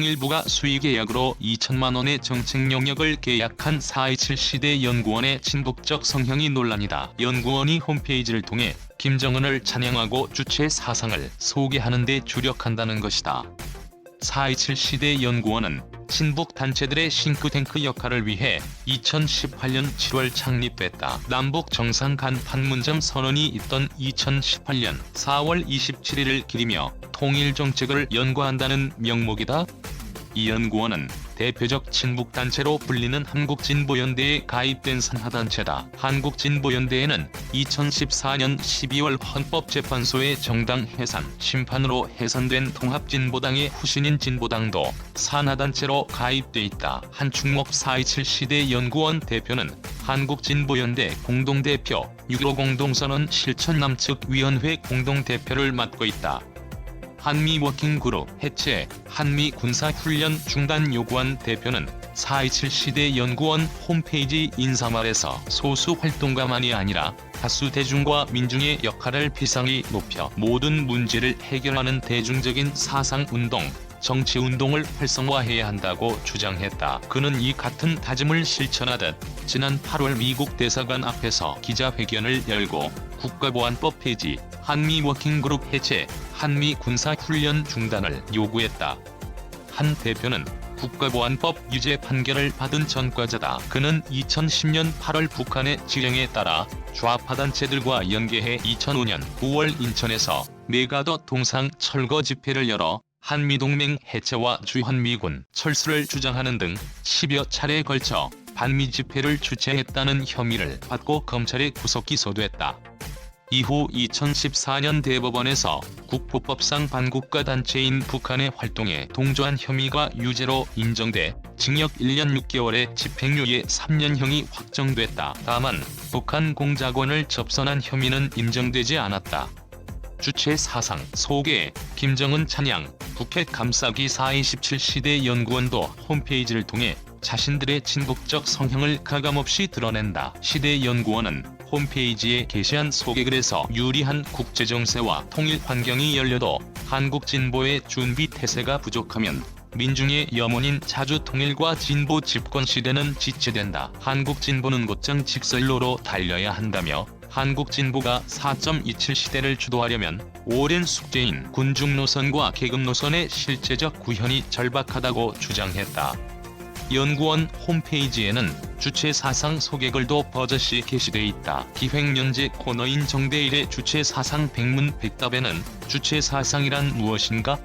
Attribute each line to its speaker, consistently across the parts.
Speaker 1: 통일부가 수의계약으로 2천만 원의 정책 영역을 계약한 4.27 시대 연구원의 친북적 성향이 논란이다. 연구원이 홈페이지를 통해 김정은을 찬양하고 주체 사상을 소개하는 데 주력한다는 것이다. 4.27 시대 연구원은 친북 단체들의 싱크탱크 역할을 위해 2018년 7월 창립됐다. 남북 정상 간 판문점 선언이 있던 2018년 4월 27일을 기리며 통일 정책을 연구한다는 명목이다. 이 연구원은 대표적 친북단체로 불리는 한국진보연대에 가입된 산하단체다. 한국진보연대에는 2014년 12월 헌법재판소의 정당 해산 심판으로 해산된 통합진보당의 후신인 진보당도 산하단체로 가입돼 있다. 한충목 4.27 시대 연구원 대표는 한국진보연대 공동대표, 6.15 공동선언 실천남측 위원회 공동대표를 맡고 있다. 한미 워킹그룹 해체, 한미 군사훈련 중단 요구한 대표는 4.27 시대 연구원 홈페이지 인사말에서 소수 활동가만이 아니라 다수 대중과 민중의 역할을 비상히 높여 모든 문제를 해결하는 대중적인 사상운동, 정치운동을 활성화해야 한다고 주장했다. 그는 이 같은 다짐을 실천하듯 지난 8월 미국 대사관 앞에서 기자회견을 열고 국가보안법 폐지, 한미 워킹그룹 해체, 한미 군사훈련 중단을 요구했다. 한 대표는 국가보안법 유죄 판결을 받은 전과자다. 그는 2010년 8월 북한의 지령에 따라 좌파 단체들과 연계해 2005년 9월 인천에서 메가더 동상 철거 집회를 열어 한미동맹 해체와 주한미군 철수를 주장하는 등 10여 차례에 걸쳐 반미 집회를 주최했다는 혐의를 받고 검찰에 구속 기소됐다. 이후 2014년 대법원에서 국보법상 반국가 단체인 북한의 활동에 동조한 혐의가 유죄로 인정돼 징역 1년 6개월에 집행유예 3년형이 확정됐다. 다만 북한 공작원을 접선한 혐의는 인정되지 않았다. 주체 사상 소개, 김정은 찬양, 북핵 감싸기 4.27 시대 연구원도 홈페이지를 통해 자신들의 친북적 성향을 가감없이 드러낸다. 시대 연구원은 홈페이지에 게시한 소개글에서 유리한 국제정세와 통일 환경이 열려도 한국 진보의 준비 태세가 부족하면 민중의 염원인 자주 통일과 진보 집권 시대는 지체된다. 한국 진보는 곧장 직선로로 달려야 한다며 한국 진보가 4.27 시대를 주도하려면 오랜 숙제인 군중 노선과 계급 노선의 실제적 구현이 절박하다고 주장했다. 연구원 홈페이지에는 주체 사상 소개글도 버젓이 게시돼 있다. 기획연재 코너인 정대일의 주체 사상 백문백답에는 주체 사상이란 무엇인가?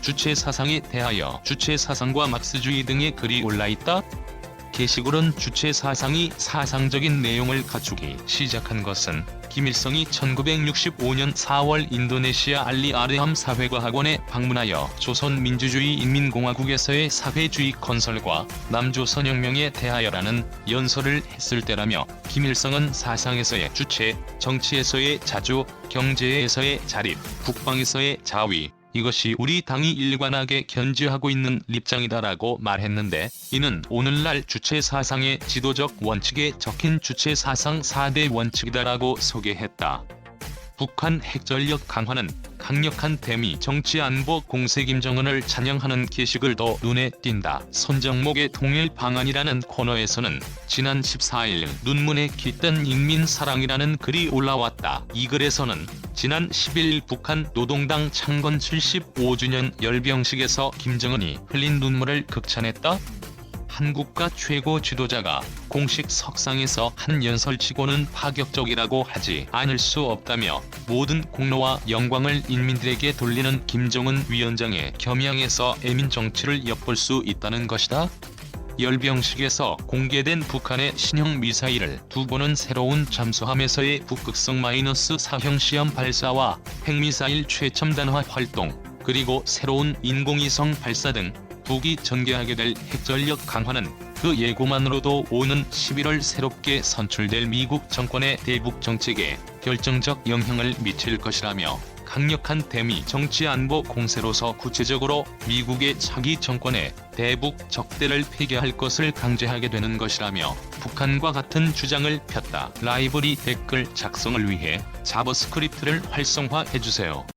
Speaker 1: 주체 사상에 대하여 주체 사상과 막스주의 등의 글이 올라있다. 게시글은 주체 사상이 사상적인 내용을 갖추기 시작한 것은 김일성이 1965년 4월 인도네시아 알리 아르함 사회과학원에 방문하여 조선민주주의인민공화국에서의 사회주의 건설과 남조선혁명에 대하여라는 연설을 했을 때라며 김일성은 사상에서의 주체, 정치에서의 자주, 경제에서의 자립, 국방에서의 자위, 이것이 우리 당이 일관하게 견지하고 있는 입장이다라고 말했는데 이는 오늘날 주체사상의 지도적 원칙에 적힌 주체사상 4대 원칙이다라고 소개했다. 북한 핵전력 강화는 강력한 대미 정치안보 공세 김정은을 찬양하는 게시글도 눈에 띈다. 손정목의 통일 방안이라는 코너에서는 지난 14일 눈문에 깃든 인민사랑이라는 글이 올라왔다. 이 글에서는 지난 10일 북한 노동당 창건 75주년 열병식에서 김정은이 흘린 눈물을 극찬했다. 한국가 최고 지도자가 공식 석상에서 한 연설치고는 파격적이라고 하지 않을 수 없다며 모든 공로와 영광을 인민들에게 돌리는 김정은 위원장의 겸양에서 애민 정치를 엿볼 수 있다는 것이다. 열병식에서 공개된 북한의 신형 미사일을 두고는 새로운 잠수함에서의 북극성 -4형 시험 발사와 핵미사일 최첨단화 활동, 그리고 새로운 인공위성 발사 등 북이 전개하게 될 핵전력 강화는 그 예고만으로도 오는 11월 새롭게 선출될 미국 정권의 대북 정책에 결정적 영향을 미칠 것이라며 강력한 대미 정치안보 공세로서 구체적으로 미국의 차기 정권의 대북 적대를 폐기할 것을 강제하게 되는 것이라며 북한과 같은 주장을 폈다. 라이브러리 댓글 작성을 위해 자바스크립트를 활성화해주세요.